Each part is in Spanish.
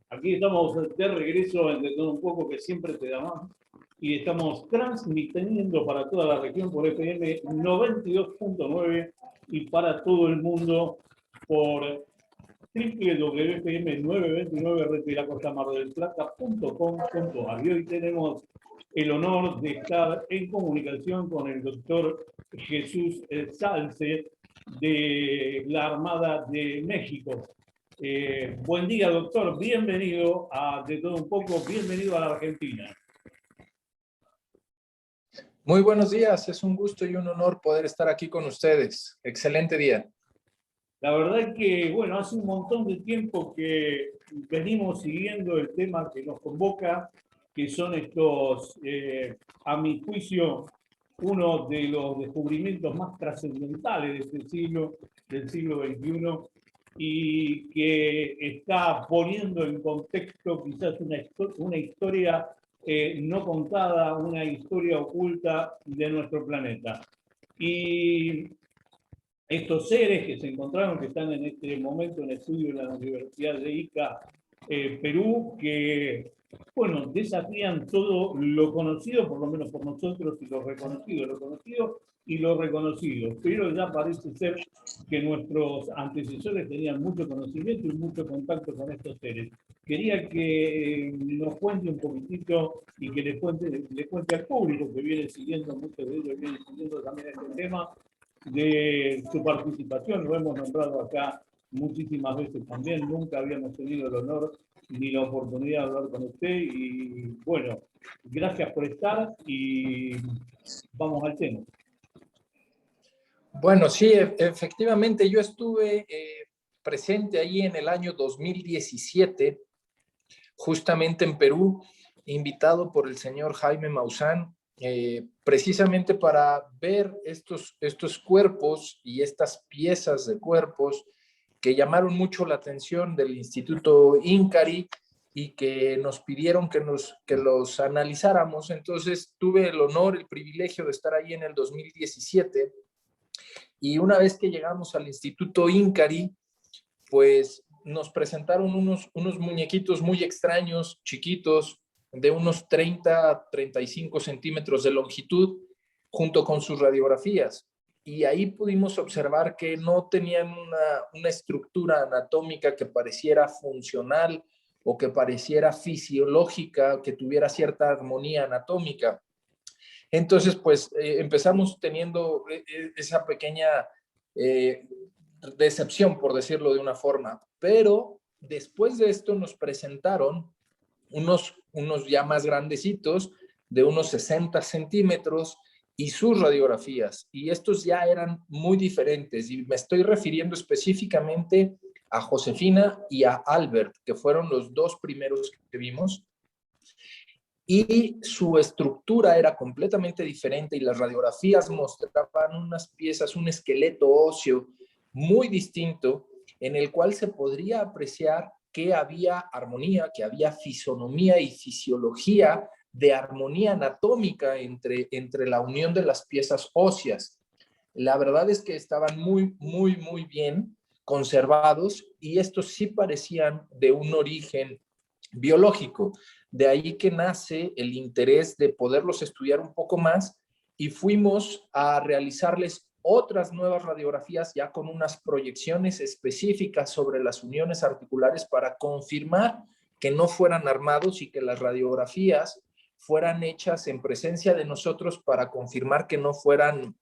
Aquí estamos de regreso en De Todo Un Poco, que siempre te da más. Y estamos transmitiendo para toda la región por FM 92.9 y para todo el mundo por www.fm929redelacostamardelplata.com.ar. Y hoy tenemos el honor de estar en comunicación con el doctor Jesús Salce de la Armada de México. Buen día, doctor. Bienvenido a De Todo Un Poco. Bienvenido a la Argentina. Muy buenos días. Es un gusto y un honor poder estar aquí con ustedes. Excelente día. La verdad es que, bueno, hace un montón de tiempo que venimos siguiendo el tema que nos convoca, que son estos, a mi juicio, uno de los descubrimientos más trascendentales de este siglo, del siglo XXI, y que está poniendo en contexto quizás una historia no contada, una historia oculta de nuestro planeta. Y estos seres que se encontraron, que están en este momento en estudio en la Universidad de Ica, Perú, que, bueno, desafían todo lo conocido, por lo menos por nosotros, y lo conocido y lo reconocido. Pero ya parece ser que nuestros antecesores tenían mucho conocimiento y mucho contacto con estos seres. Quería que nos cuente un poquitito y que le cuente al público que viene siguiendo, muchos de ellos vienen siguiendo también este tema, de su participación. Lo hemos nombrado acá muchísimas veces también. Nunca habíamos tenido el honor ni la oportunidad de hablar con usted. Y bueno, gracias por estar y vamos al tema. Bueno, sí, efectivamente, yo estuve presente ahí en el año 2017, justamente en Perú, invitado por el señor Jaime Maussan, precisamente para ver estos cuerpos y estas piezas de cuerpos que llamaron mucho la atención del Instituto INCARI y que nos pidieron que los analizáramos. Entonces tuve el honor, el privilegio de estar ahí en el 2017, y una vez que llegamos al Instituto INCARI, pues nos presentaron unos muñequitos muy extraños, chiquitos, de unos 30-35 centímetros de longitud, junto con sus radiografías. Y ahí pudimos observar que no tenían una estructura anatómica que pareciera funcional o que pareciera fisiológica, que tuviera cierta armonía anatómica. Entonces, pues empezamos teniendo esa pequeña decepción, por decirlo de una forma. Pero después de esto nos presentaron unos ya más grandecitos, de unos 60 centímetros, y sus radiografías. Y estos ya eran muy diferentes. Y me estoy refiriendo específicamente a Josefina y a Albert, que fueron los dos primeros que vimos. Y su estructura era completamente diferente y las radiografías mostraban unas piezas, un esqueleto óseo muy distinto, en el cual se podría apreciar que había armonía, que había fisonomía y fisiología de armonía anatómica entre la unión de las piezas óseas. La verdad es que estaban muy bien conservados, y estos sí parecían de un origen biológico. De ahí que nace el interés de poderlos estudiar un poco más, y fuimos a realizarles otras nuevas radiografías ya con unas proyecciones específicas sobre las uniones articulares para confirmar que no fueran armados y que las radiografías fueran hechas en presencia de nosotros para confirmar que no fueran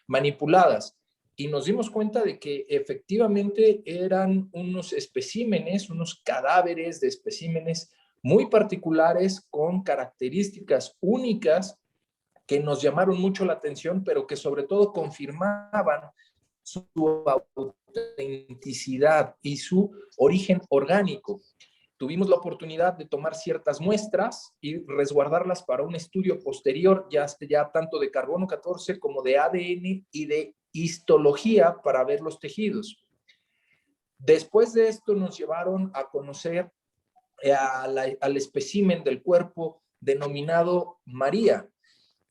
manipuladas. Y nos dimos cuenta de que efectivamente eran unos especímenes, unos cadáveres de especímenes muy particulares, con características únicas que nos llamaron mucho la atención, pero que sobre todo confirmaban su autenticidad y su origen orgánico. Tuvimos la oportunidad de tomar ciertas muestras y resguardarlas para un estudio posterior, ya tanto de carbono 14 como de ADN y de histología, para ver los tejidos. Después de esto nos llevaron a conocer al espécimen del cuerpo denominado María,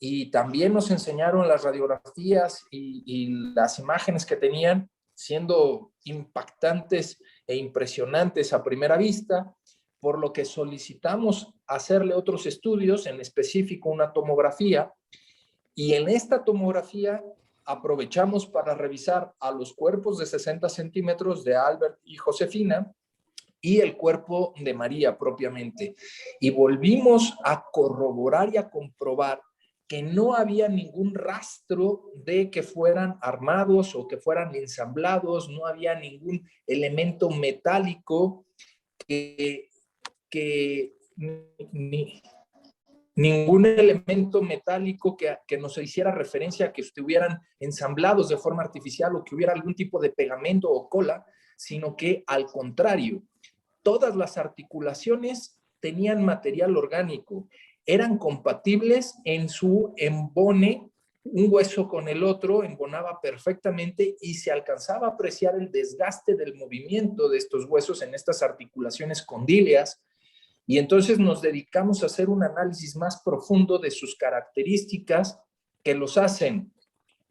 y también nos enseñaron las radiografías y las imágenes que tenían, siendo impactantes e impresionantes a primera vista. por lo que solicitamos hacerle otros estudios, en específico una tomografía, y en esta tomografía aprovechamos para revisar a los cuerpos de 60 centímetros de Albert y Josefina y el cuerpo de María propiamente. Y volvimos a corroborar y a comprobar que no había ningún rastro de que fueran armados o que fueran ensamblados, no había ningún elemento metálico que ningún elemento metálico que nos hiciera referencia a que estuvieran ensamblados de forma artificial o que hubiera algún tipo de pegamento o cola, sino que al contrario, todas las articulaciones tenían material orgánico, eran compatibles en su embone, un hueso con el otro embonaba perfectamente y se alcanzaba a apreciar el desgaste del movimiento de estos huesos en estas articulaciones condíleas. Y entonces nos dedicamos a hacer un análisis más profundo de sus características que los hacen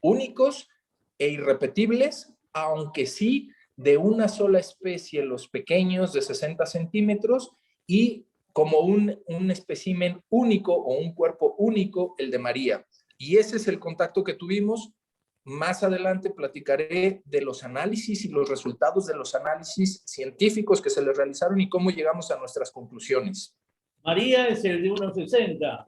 únicos e irrepetibles, aunque sí de una sola especie, los pequeños de 60 centímetros, y como un espécimen único o un cuerpo único, el de María. Y ese es el contacto que tuvimos. Más adelante platicaré de los análisis y los resultados de los análisis científicos que se les realizaron y cómo llegamos a nuestras conclusiones. María es el de 1,60.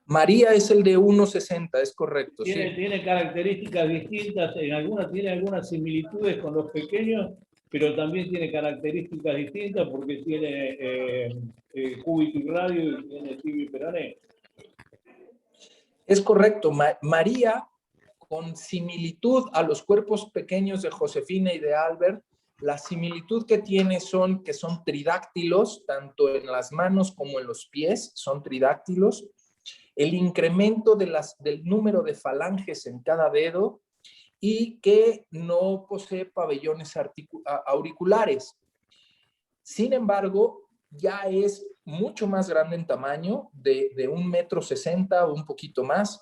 María es el de 1,60, es correcto. Tiene, sí. Tiene características distintas, tiene algunas similitudes con los pequeños, pero también tiene características distintas porque tiene cúbito y radio y tiene tibio y peroné. Es correcto. María, con similitud a los cuerpos pequeños de Josefina y de Albert, la similitud que tiene son que son tridáctilos, tanto en las manos como en los pies, son tridáctilos. El incremento del número de falanges en cada dedo y que no posee pabellones auriculares. Sin embargo, ya es mucho más grande en tamaño, de 1,60 m o un poquito más,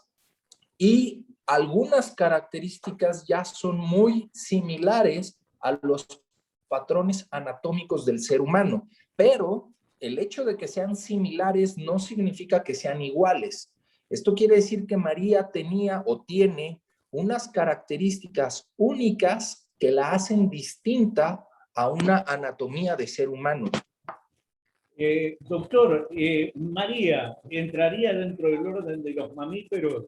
y algunas características ya son muy similares a los patrones anatómicos del ser humano, pero el hecho de que sean similares no significa que sean iguales. Esto quiere decir que María tenía o tiene unas características únicas que la hacen distinta a una anatomía de ser humano. Doctor, María, ¿entraría dentro del orden de los mamíferos?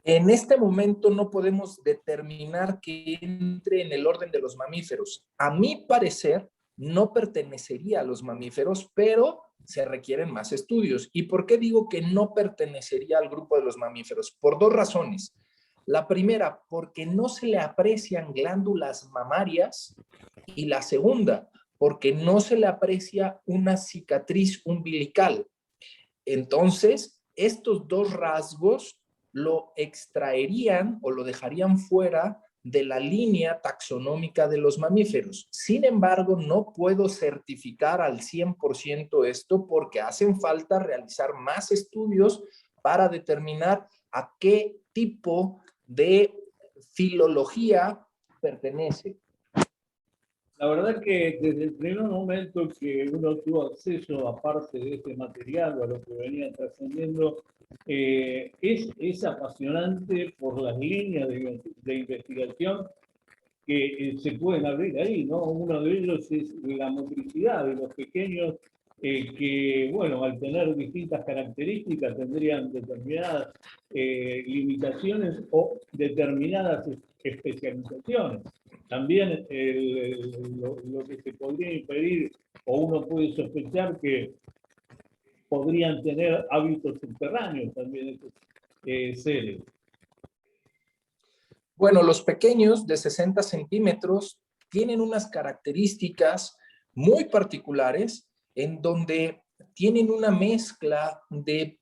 En este momento no podemos determinar que entre en el orden de los mamíferos. A mi parecer, no pertenecería a los mamíferos, pero se requieren más estudios. ¿Y por qué digo que no pertenecería al grupo de los mamíferos? Por dos razones. La primera, porque no se le aprecian glándulas mamarias, y la segunda, porque no se le aprecia una cicatriz umbilical. Entonces, estos dos rasgos lo extraerían o lo dejarían fuera de la línea taxonómica de los mamíferos. Sin embargo, no puedo certificar al 100% esto porque hacen falta realizar más estudios para determinar a qué tipo de filología pertenece. La verdad que desde el primer momento que uno tuvo acceso a parte de este material o a lo que venía trascendiendo, es apasionante por las líneas de investigación que se pueden abrir ahí, ¿no? Uno de ellos es la motricidad de los pequeños que, bueno, al tener distintas características tendrían determinadas limitaciones o determinadas especializaciones. También lo que se podría impedir o uno puede sospechar que podrían tener hábitos subterráneos también estos seres. Bueno, los pequeños de 60 centímetros tienen unas características muy particulares en donde tienen una mezcla de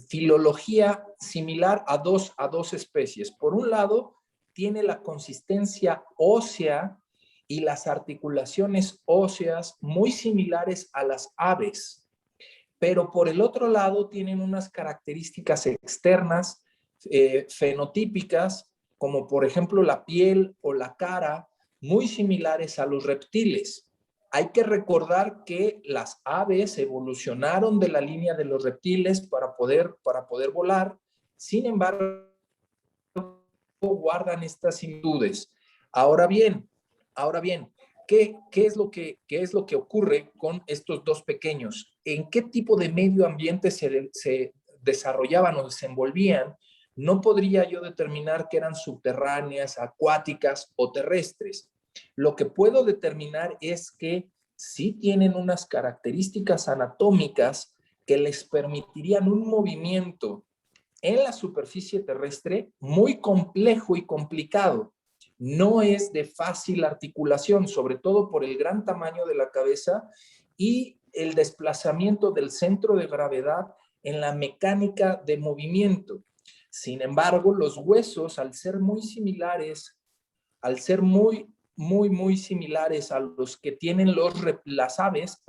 filología similar a dos especies. Por un lado, tiene la consistencia ósea y las articulaciones óseas muy similares a las aves, pero por el otro lado tienen unas características externas fenotípicas, como por ejemplo la piel o la cara, muy similares a los reptiles. Hay que recordar que las aves evolucionaron de la línea de los reptiles para poder volar. Sin embargo, guardan estas similitudes. Ahora bien, ¿qué es lo que ocurre con estos dos pequeños? ¿En qué tipo de medio ambiente se desarrollaban o desenvolvían? No podría yo determinar que eran subterráneas, acuáticas o terrestres. Lo que puedo determinar es que sí tienen unas características anatómicas que les permitirían un movimiento en la superficie terrestre muy complejo y complicado. No es de fácil articulación, sobre todo por el gran tamaño de la cabeza y el desplazamiento del centro de gravedad en la mecánica de movimiento. Sin embargo, los huesos, al ser muy similares, muy similares a los que tienen las aves,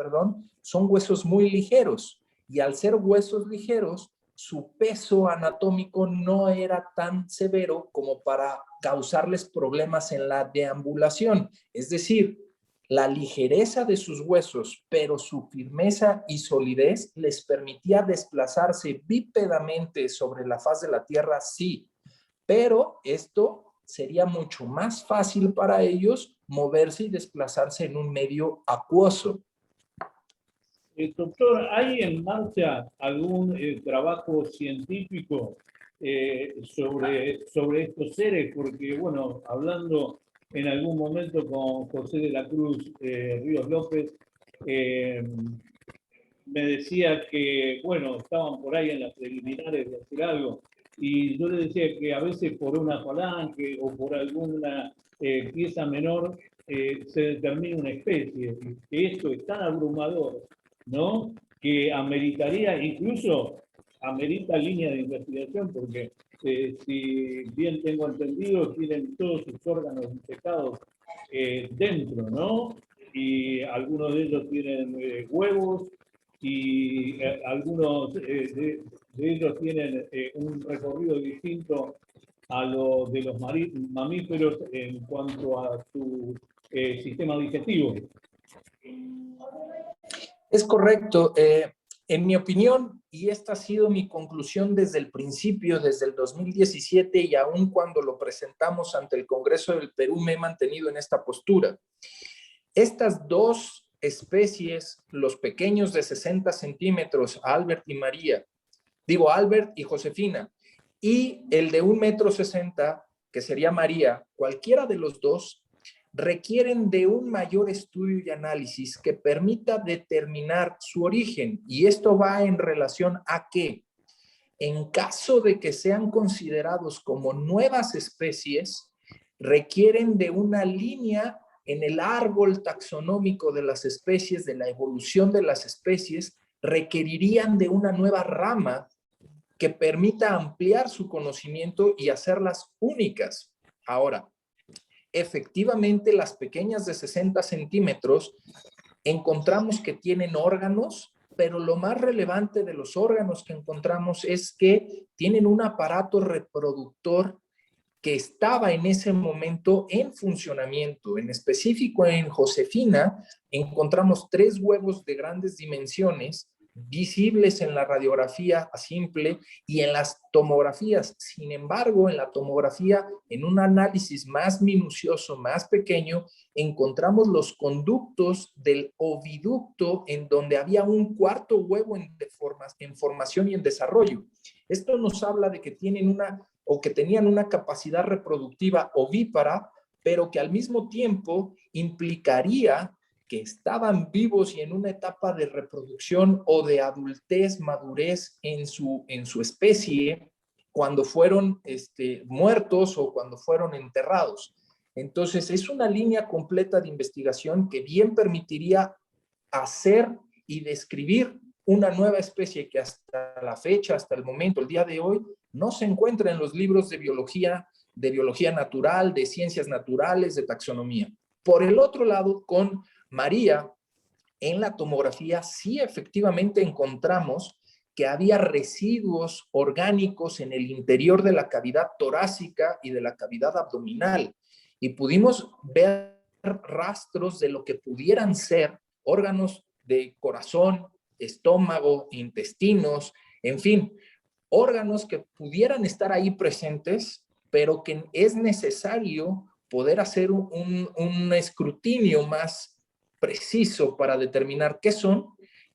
son huesos muy ligeros. Y al ser huesos ligeros, su peso anatómico no era tan severo como para causarles problemas en la deambulación. Es decir, la ligereza de sus huesos, pero su firmeza y solidez les permitía desplazarse bípedamente sobre la faz de la Tierra, sí, pero esto sería mucho más fácil para ellos moverse y desplazarse en un medio acuoso. Doctor, ¿hay en marcha algún trabajo científico sobre estos seres? Porque, bueno, hablando en algún momento con José de la Cruz Ríos López, eh, me decía que, bueno, estaban por ahí en las preliminares de hacer algo, y yo le decía que a veces por una falange o por alguna pieza menor se determina una especie, que esto es tan abrumador, ¿no? Que ameritaría, incluso amerita línea de investigación, porque si bien tengo entendido, tienen todos sus órganos infectados dentro, ¿no? Y algunos de ellos tienen huevos, y algunos de ellos tienen un recorrido distinto a lo de los mamíferos en cuanto a su sistema digestivo. Es correcto. En mi opinión, y esta ha sido mi conclusión desde el principio, desde el 2017, y aún cuando lo presentamos ante el Congreso del Perú, me he mantenido en esta postura. Estas dos especies, los pequeños de 60 centímetros, Albert y Josefina, y el de 1,60 m, que sería María, cualquiera de los dos, requieren de un mayor estudio y análisis que permita determinar su origen. Y esto va en relación a que, en caso de que sean considerados como nuevas especies, requieren de una línea en el árbol taxonómico de las especies, de la evolución de las especies, requerirían de una nueva rama que permita ampliar su conocimiento y hacerlas únicas. Ahora, efectivamente, las pequeñas de 60 centímetros encontramos que tienen órganos, pero lo más relevante de los órganos que encontramos es que tienen un aparato reproductor que estaba en ese momento en funcionamiento. En específico, en Josefina encontramos 3 huevos de grandes dimensiones visibles en la radiografía a simple y en las tomografías. Sin embargo, en la tomografía, en un análisis más minucioso, más pequeño, encontramos los conductos del oviducto en donde había un cuarto huevo en formación y en desarrollo. Esto nos habla de que tenían una capacidad reproductiva ovípara, pero que al mismo tiempo implicaría que estaban vivos y en una etapa de reproducción o de adultez, madurez en su especie cuando fueron muertos o cuando fueron enterrados. Entonces, es una línea completa de investigación que bien permitiría hacer y describir una nueva especie que hasta la fecha, hasta el momento, el día de hoy, no se encuentra en los libros de biología natural, de ciencias naturales, de taxonomía. Por el otro lado, con María, en la tomografía sí efectivamente encontramos que había residuos orgánicos en el interior de la cavidad torácica y de la cavidad abdominal. Y pudimos ver rastros de lo que pudieran ser órganos de corazón, estómago, intestinos, en fin, órganos que pudieran estar ahí presentes, pero que es necesario poder hacer un escrutinio más preciso para determinar qué son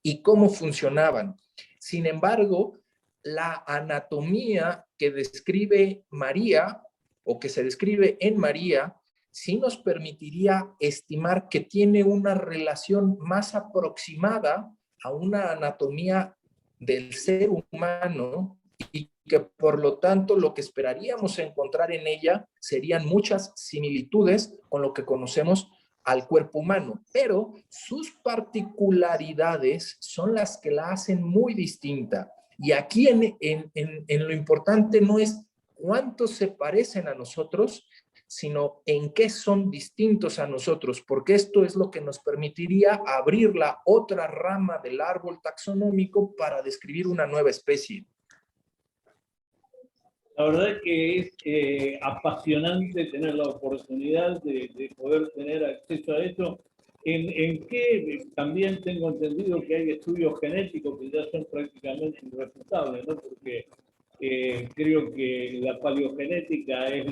y cómo funcionaban. Sin embargo, la anatomía que describe María o que se describe en María sí nos permitiría estimar que tiene una relación más aproximada a una anatomía del ser humano y que por lo tanto lo que esperaríamos encontrar en ella serían muchas similitudes con lo que conocemos al cuerpo humano, pero sus particularidades son las que la hacen muy distinta. Y aquí en lo importante no es cuántos se parecen a nosotros, sino en qué son distintos a nosotros, porque esto es lo que nos permitiría abrir la otra rama del árbol taxonómico para describir una nueva especie. La verdad es que es apasionante tener la oportunidad de poder tener acceso a esto. En que también tengo entendido que hay estudios genéticos que ya son prácticamente irrefutables, ¿no? Porque creo que la paleogenética es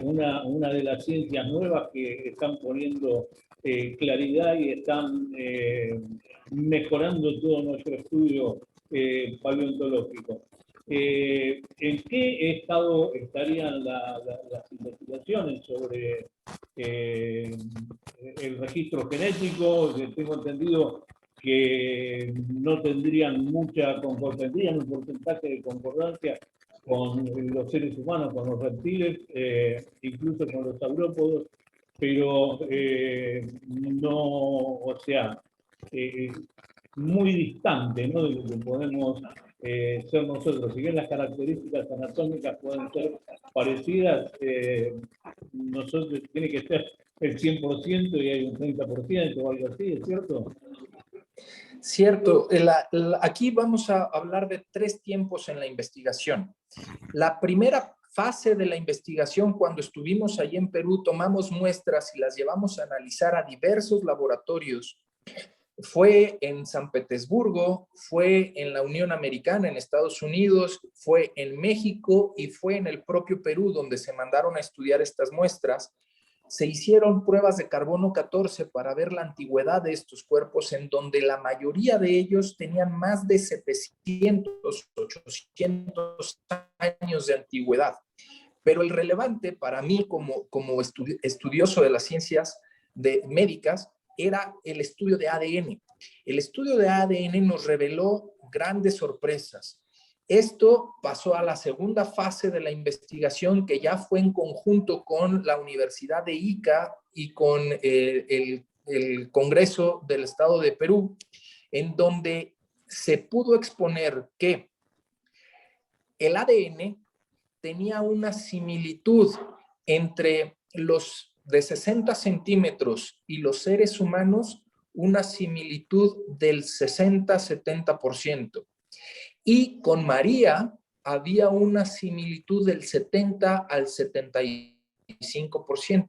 una de las ciencias nuevas que están poniendo claridad y están mejorando todo nuestro estudio paleontológico. ¿En qué estado estarían las investigaciones sobre el registro genético? Tengo entendido que no tendrían mucha concordancia, tendrían un porcentaje de concordancia con los seres humanos, con los reptiles, incluso con los saurópodos, pero no, o sea, muy distante, ¿no?, de lo que podemos ser nosotros. Si bien las características anatómicas pueden ser parecidas, nosotros tiene que ser el 100% y hay un 30% o algo así, ¿es cierto? Cierto. Aquí vamos a hablar de 3 tiempos en la investigación. La primera fase de la investigación, cuando estuvimos allí en Perú, tomamos muestras y las llevamos a analizar a diversos laboratorios. Fue en San Petersburgo, fue en la Unión Americana, en Estados Unidos, fue en México y fue en el propio Perú donde se mandaron a estudiar estas muestras. Se hicieron pruebas de carbono 14 para ver la antigüedad de estos cuerpos, en donde la mayoría de ellos tenían más de 700, 800 años de antigüedad. Pero el relevante para mí como estudioso de las ciencias médicas era el estudio de ADN. El estudio de ADN nos reveló grandes sorpresas. Esto pasó a la segunda fase de la investigación, que ya fue en conjunto con la Universidad de Ica y con el Congreso del Estado de Perú, en donde se pudo exponer que el ADN tenía una similitud entre los de 60 centímetros y los seres humanos, una similitud del 60-70%. Y con María había una similitud del 70 al 75%.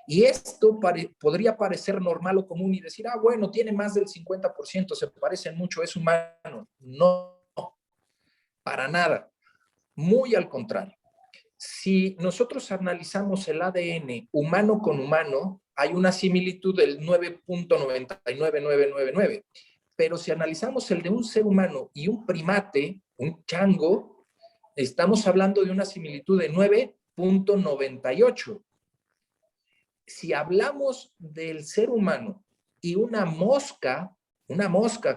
Y esto podría parecer normal o común y decir, bueno, tiene más del 50%, se parecen mucho, es humano. No, para nada. Muy al contrario. Si nosotros analizamos el ADN humano con humano, hay una similitud del 9.99999. Pero si analizamos el de un ser humano y un primate, un chango, estamos hablando de una similitud de 9.98. Si hablamos del ser humano y una mosca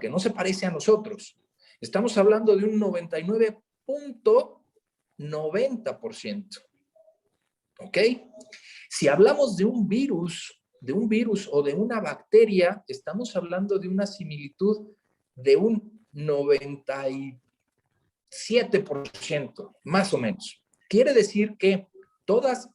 que no se parece a nosotros, estamos hablando de un 99.90%. ¿Ok? Si hablamos de un virus o de una bacteria, estamos hablando de una similitud de un 97%, más o menos. Quiere decir que todas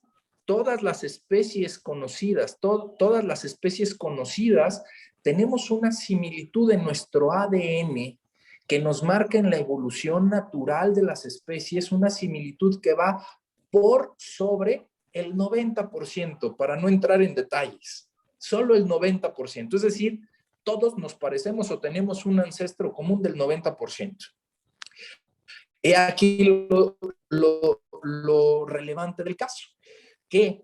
las especies conocidas, todas las especies conocidas, tenemos una similitud en nuestro ADN que nos marca en la evolución natural de las especies, una similitud que va por sobre el 90%, para no entrar en detalles, solo el 90%. Es decir, todos nos parecemos o tenemos un ancestro común del 90%. He aquí lo relevante del caso, que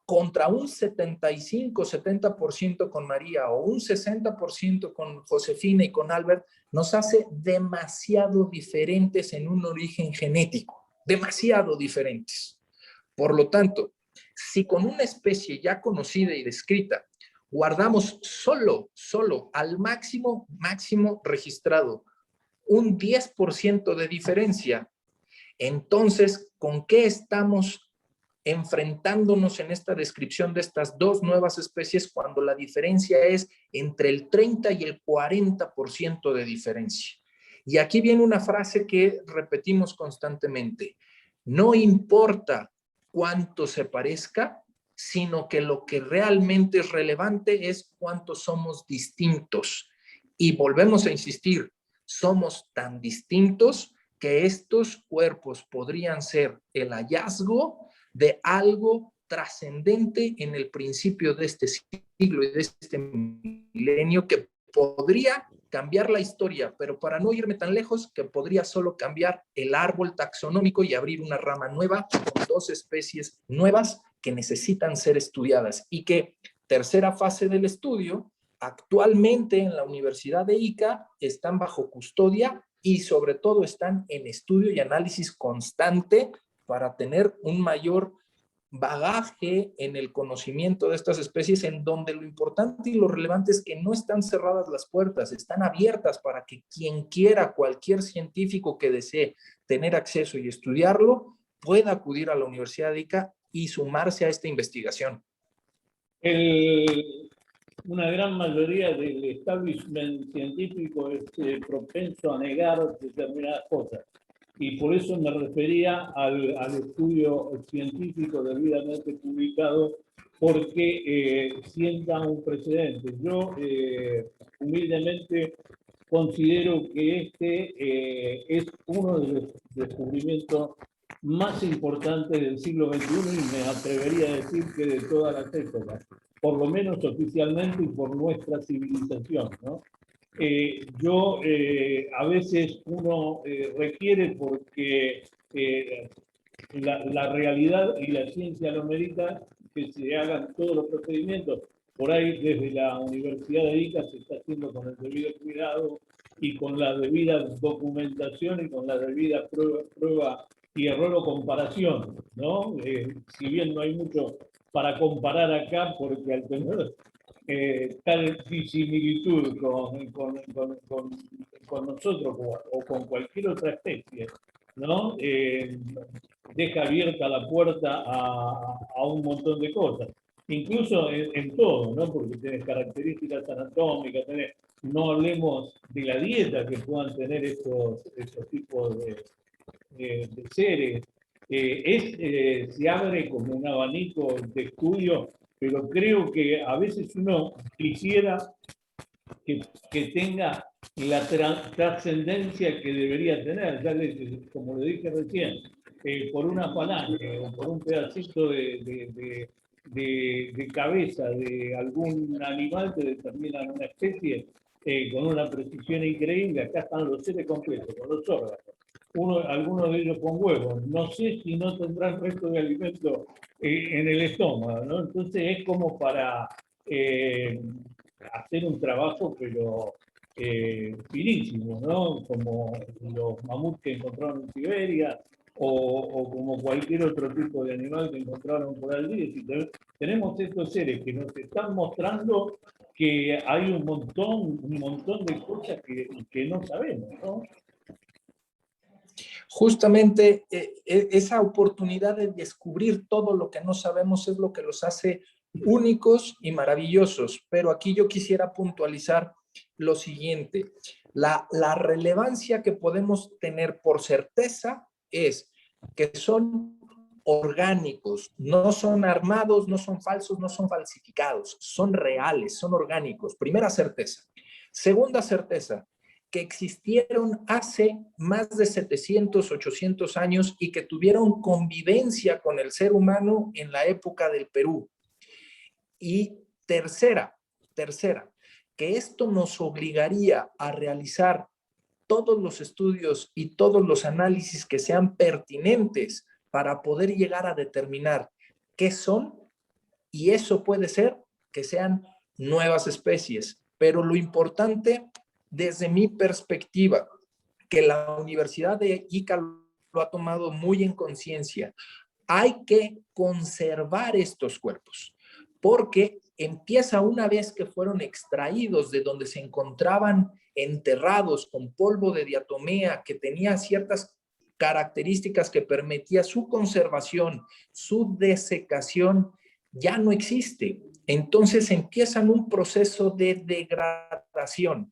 contra un 75-70% con María o un 60% con Josefina y con Albert, nos hace demasiado diferentes en un origen genético, demasiado diferentes. Por lo tanto, si con una especie ya conocida y descrita guardamos solo al máximo registrado un 10% de diferencia, entonces, ¿con qué estamos enfrentándonos en esta descripción de estas dos nuevas especies cuando la diferencia es entre el 30 y el 40% de diferencia? Y aquí viene una frase que repetimos constantemente: no importa cuánto se parezca, sino que lo que realmente es relevante es cuántos somos distintos. Y volvemos a insistir, somos tan distintos que estos cuerpos podrían ser el hallazgo de algo trascendente en el principio de este siglo y de este milenio que podría cambiar la historia, pero para no irme tan lejos, que podría solo cambiar el árbol taxonómico y abrir una rama nueva con dos especies nuevas que necesitan ser estudiadas y que, tercera fase del estudio, actualmente en la Universidad de Ica están bajo custodia y sobre todo están en estudio y análisis constante para tener un mayor bagaje en el conocimiento de estas especies, en donde lo importante y lo relevante es que no están cerradas las puertas, están abiertas para que quien quiera, cualquier científico que desee tener acceso y estudiarlo, pueda acudir a la Universidad de Ica y sumarse a esta investigación. Una gran mayoría del establishment científico es propenso a negar determinadas cosas. Y por eso me refería al estudio científico debidamente publicado, porque sienta un precedente. Yo humildemente considero que este es uno de los descubrimientos más importantes del siglo XXI y me atrevería a decir que de todas las épocas, por lo menos oficialmente y por nuestra civilización, ¿no? A veces uno requiere, porque la realidad y la ciencia lo merita, que se hagan todos los procedimientos. Por ahí desde la Universidad de Ica se está haciendo con el debido cuidado y con la debida documentación y con la debida prueba y error o comparación, ¿no? Si bien no hay mucho para comparar acá, porque al tener tal disimilitud con nosotros o con cualquier otra especie, ¿no? Deja abierta la puerta a un montón de cosas, incluso en todo, ¿no? Porque tenés características anatómicas, no hablemos de la dieta que puedan tener estos tipos de seres. Se abre como un abanico de estudio, pero creo que a veces uno quisiera que tenga la trascendencia que debería tener, ya como le dije recién, por una falange o por un pedacito de cabeza de algún animal que determina una especie con una precisión increíble. Acá están los seres completos, con los órganos. Algunos de ellos con huevos. No sé si no tendrán resto de alimento en el estómago, ¿no? Entonces es como para hacer un trabajo, pero finísimo, ¿no? Como los mamuts que encontraron en Siberia o como cualquier otro tipo de animal que encontraron por allí. Tenemos estos seres que nos están mostrando que hay un montón de cosas que no sabemos, ¿no? Justamente esa oportunidad de descubrir todo lo que no sabemos es lo que los hace únicos y maravillosos. Pero aquí yo quisiera puntualizar lo siguiente: la relevancia que podemos tener por certeza es que son orgánicos, no son armados, no son falsos, no son falsificados, son reales, son orgánicos. Primera certeza. Segunda certeza: que existieron hace más de 700, 800 años y que tuvieron convivencia con el ser humano en la época del Perú. Y tercera, que esto nos obligaría a realizar todos los estudios y todos los análisis que sean pertinentes para poder llegar a determinar qué son, y eso puede ser que sean nuevas especies. Pero lo importante, desde mi perspectiva, que la Universidad de Ica lo ha tomado muy en conciencia, hay que conservar estos cuerpos, porque empieza una vez que fueron extraídos de donde se encontraban enterrados con polvo de diatomea que tenía ciertas características que permitía su conservación, su desecación, ya no existe. Entonces empiezan un proceso de degradación.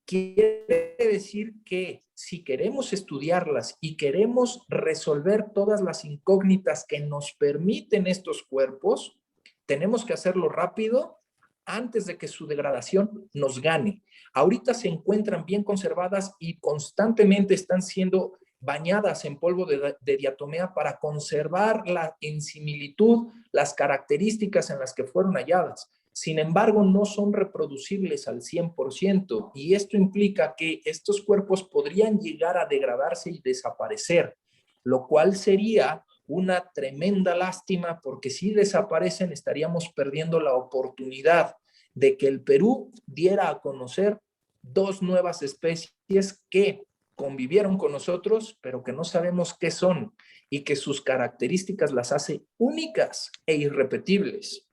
Quiere decir que si queremos estudiarlas y queremos resolver todas las incógnitas que nos permiten estos cuerpos, tenemos que hacerlo rápido antes de que su degradación nos gane. Ahorita se encuentran bien conservadas y constantemente están siendo bañadas en polvo de diatomea para conservar en similitud las características en las que fueron halladas. Sin embargo, no son reproducibles al 100%, y esto implica que estos cuerpos podrían llegar a degradarse y desaparecer, lo cual sería una tremenda lástima, porque si desaparecen estaríamos perdiendo la oportunidad de que el Perú diera a conocer dos nuevas especies que convivieron con nosotros, pero que no sabemos qué son y que sus características las hace únicas e irrepetibles.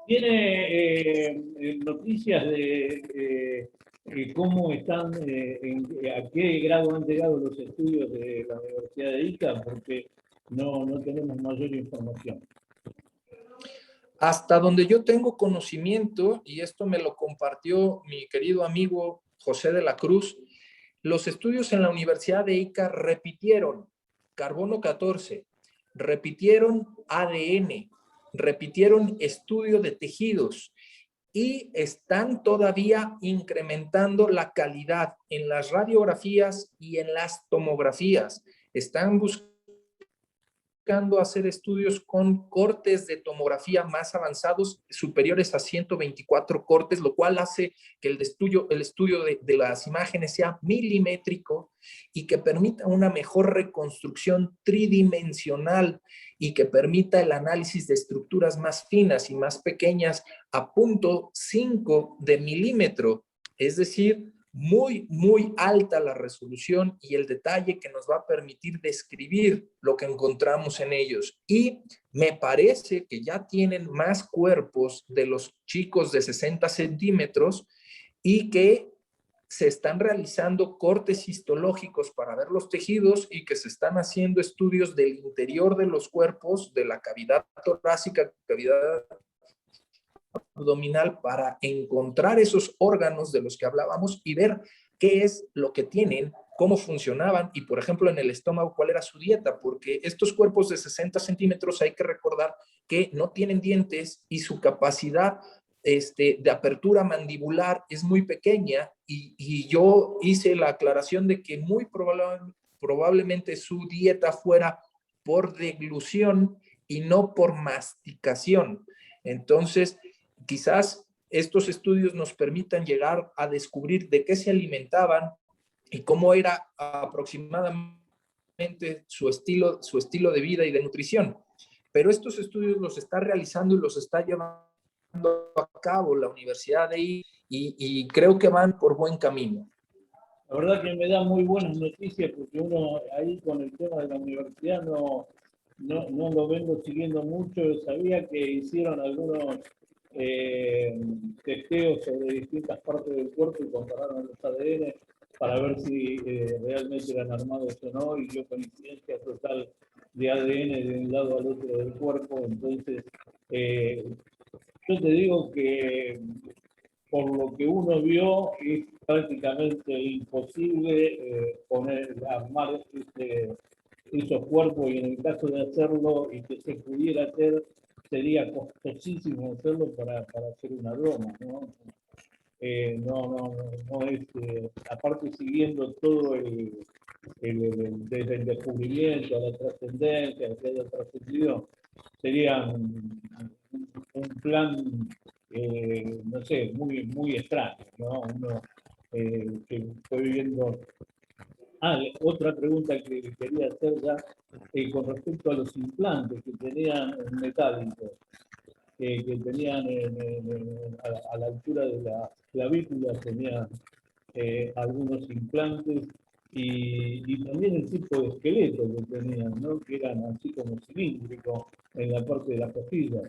¿Tiene noticias de cómo están, a qué grado han llegado los estudios de la Universidad de Ica? Porque no tenemos mayor información. Hasta donde yo tengo conocimiento, y esto me lo compartió mi querido amigo José de la Cruz, los estudios en la Universidad de Ica repitieron carbono 14, repitieron ADN, repitieron estudio de tejidos y están todavía incrementando la calidad en las radiografías y en las tomografías. Están buscando hacer estudios con cortes de tomografía más avanzados, superiores a 124 cortes, lo cual hace que el estudio de las imágenes sea milimétrico y que permita una mejor reconstrucción tridimensional y que permita el análisis de estructuras más finas y más pequeñas a 0.5 de milímetro, es decir, muy, muy alta la resolución y el detalle que nos va a permitir describir lo que encontramos en ellos. Y me parece que ya tienen más cuerpos de los chicos de 60 centímetros y que se están realizando cortes histológicos para ver los tejidos y que se están haciendo estudios del interior de los cuerpos, de la cavidad torácica, cavidad abdominal, para encontrar esos órganos de los que hablábamos y ver qué es lo que tienen, cómo funcionaban y, por ejemplo, en el estómago, cuál era su dieta, porque estos cuerpos de 60 centímetros hay que recordar que no tienen dientes y su capacidad de apertura mandibular es muy pequeña y yo hice la aclaración de que muy probablemente su dieta fuera por deglución y no por masticación. Entonces, quizás estos estudios nos permitan llegar a descubrir de qué se alimentaban y cómo era aproximadamente su estilo de vida y de nutrición. Pero estos estudios los está realizando y los está llevando a cabo la Universidad de I y creo que van por buen camino. La verdad que me da muy buenas noticias porque uno ahí con el tema de la universidad no lo vengo siguiendo mucho. Sabía que hicieron algunos testeos sobre distintas partes del cuerpo y compararon los ADN para ver si realmente eran armados o no, y dio coincidencia total de ADN de un lado al otro del cuerpo. Entonces, yo te digo que por lo que uno vio es prácticamente imposible armar esos cuerpos, y en el caso de hacerlo y que se pudiera hacer, sería costosísimo hacerlo para hacer una broma, ¿no? no es, aparte siguiendo todo desde el descubrimiento a la trascendencia, a que haya trascendido, sería un plan, no sé, muy extraño, ¿no? Uno que fue viviendo. Otra pregunta que quería hacer ya con respecto a los implantes que tenían metálicos, que tenían a la altura de la clavícula, tenían algunos implantes y también el tipo de esqueleto que tenían, ¿no? Que eran así como cilíndricos en la parte de la costilla.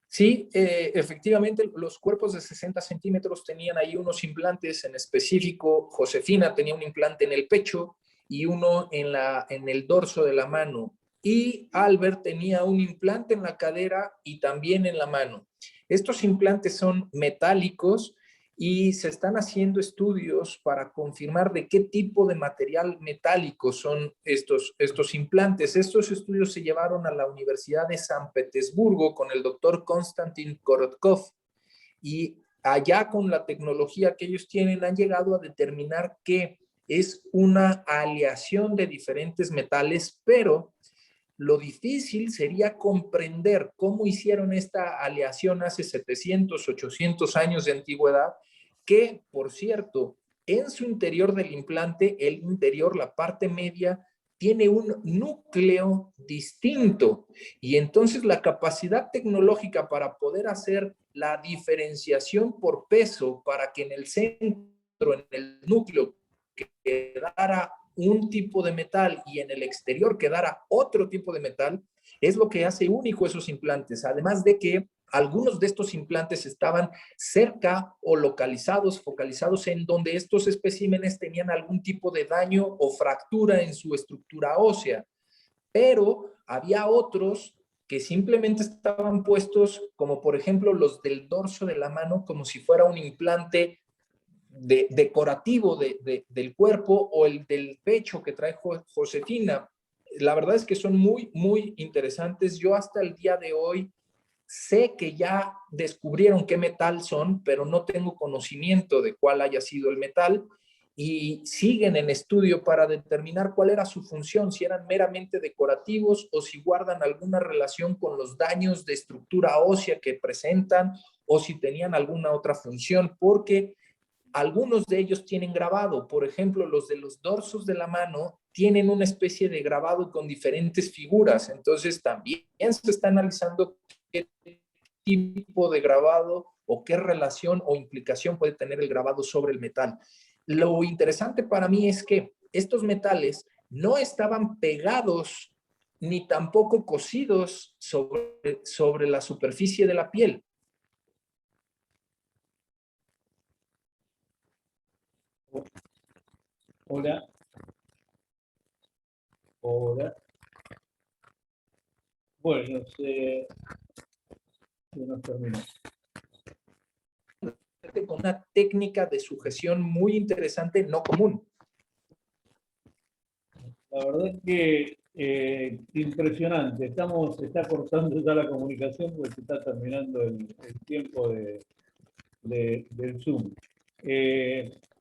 Sí, efectivamente, los cuerpos de 60 centímetros tenían ahí unos implantes en específico. Josefina tenía un implante en el pecho y uno en el dorso de la mano. Y Albert tenía un implante en la cadera y también en la mano. Estos implantes son metálicos y se están haciendo estudios para confirmar de qué tipo de material metálico son estos implantes. Estos estudios se llevaron a la Universidad de San Petersburgo con el doctor Konstantin Korotkov y allá con la tecnología que ellos tienen han llegado a determinar que es una aleación de diferentes metales, pero lo difícil sería comprender cómo hicieron esta aleación hace 700, 800 años de antigüedad, que, por cierto, en su interior del implante, el interior, la parte media, tiene un núcleo distinto. Y entonces la capacidad tecnológica para poder hacer la diferenciación por peso para que en el centro, en el núcleo, quedara un tipo de metal y en el exterior quedara otro tipo de metal, es lo que hace único esos implantes. Además de que algunos de estos implantes estaban cerca o localizados, focalizados en donde estos especímenes tenían algún tipo de daño o fractura en su estructura ósea. Pero había otros que simplemente estaban puestos, como por ejemplo los del dorso de la mano, como si fuera un implante decorativo del cuerpo, o el del pecho que trae Josefina. La verdad es que son muy, muy interesantes. Yo hasta el día de hoy sé que ya descubrieron qué metal son, pero no tengo conocimiento de cuál haya sido el metal y siguen en estudio para determinar cuál era su función, si eran meramente decorativos o si guardan alguna relación con los daños de estructura ósea que presentan o si tenían alguna otra función, porque algunos de ellos tienen grabado. Por ejemplo, los de los dorsos de la mano tienen una especie de grabado con diferentes figuras. Entonces, también se está analizando qué tipo de grabado o qué relación o implicación puede tener el grabado sobre el metal. Lo interesante para mí es que estos metales no estaban pegados ni tampoco cosidos sobre la superficie de la piel. Hola. Hola. Bueno, se nos terminó. Con una técnica de sujeción muy interesante, no común. La verdad es que impresionante. Se está cortando ya la comunicación porque se está terminando el tiempo del Zoom.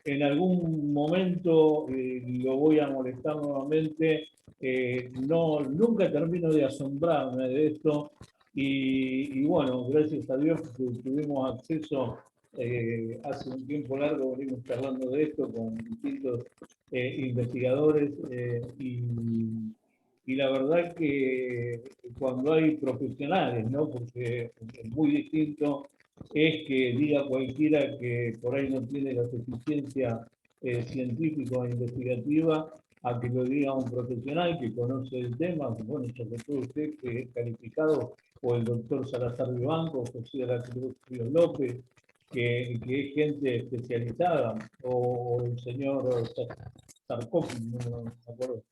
En algún momento lo voy a molestar nuevamente. Nunca termino de asombrarme de esto. Y bueno, gracias a Dios que tuvimos acceso hace un tiempo largo, venimos charlando de esto con distintos investigadores y la verdad que cuando hay profesionales, ¿no? Porque es muy distinto es que diga cualquiera que por ahí no tiene la suficiencia científica o investigativa a que lo diga un profesional que conoce el tema, bueno, sobre todo usted que es calificado, o el doctor Salazar Vivanco, José de la Cruz Ríos López, que es gente especializada, o el señor Sarkozy, no me acuerdo,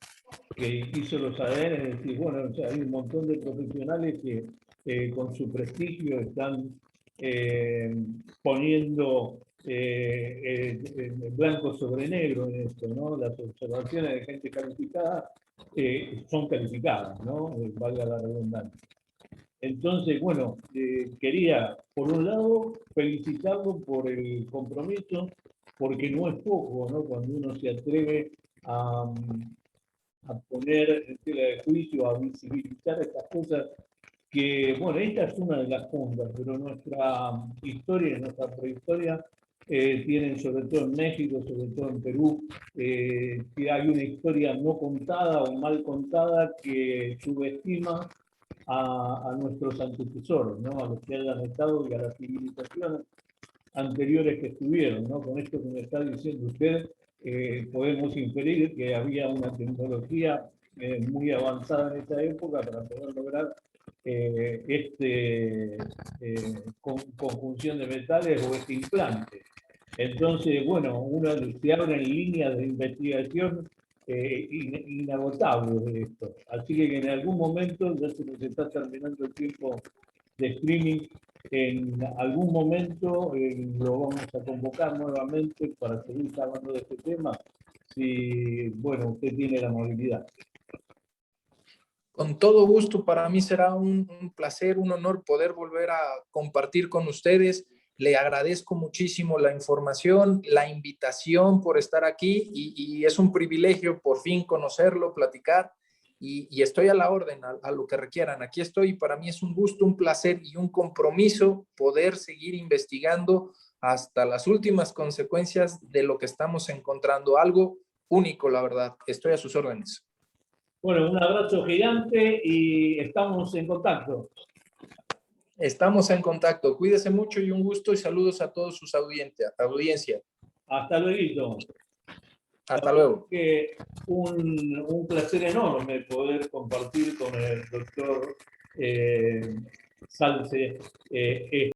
que hizo los ADN, es decir, bueno, o sea, hay un montón de profesionales que con su prestigio están poniendo blanco sobre negro en esto, ¿no? Las observaciones de gente calificada son calificadas, ¿no? Valga la redundancia. Entonces, bueno, quería, por un lado, felicitarlo por el compromiso, porque no es poco, ¿no? Cuando uno se atreve a poner en tela de juicio, a visibilizar estas cosas, que, bueno, esta es una de las puntas, pero nuestra historia, nuestra prehistoria, tienen sobre todo en México, sobre todo en Perú, que hay una historia no contada o mal contada que subestima a nuestros antecesores, ¿no? A los que hayan estado y a las civilizaciones anteriores que estuvieron, ¿no? Con esto que me está diciendo usted, podemos inferir que había una tecnología muy avanzada en esa época para poder lograr conjunción de metales o este implante. Entonces, bueno, se abren líneas de investigación inagotables de esto. Así que en algún momento, ya se nos está terminando el tiempo de streaming, en algún momento lo vamos a convocar nuevamente para seguir hablando de este tema, si, bueno, usted tiene la movilidad. Con todo gusto, para mí será un placer, un honor poder volver a compartir con ustedes. Le agradezco muchísimo la información, la invitación por estar aquí y es un privilegio por fin conocerlo, platicar y estoy a la orden, a lo que requieran. Aquí estoy y para mí es un gusto, un placer y un compromiso poder seguir investigando hasta las últimas consecuencias de lo que estamos encontrando. Algo único, la verdad. Estoy a sus órdenes. Bueno, un abrazo gigante y estamos en contacto. Estamos en contacto. Cuídese mucho y un gusto y saludos a todos sus audiencia. Hasta luego. Hasta luego. Un placer enorme poder compartir con el doctor Salce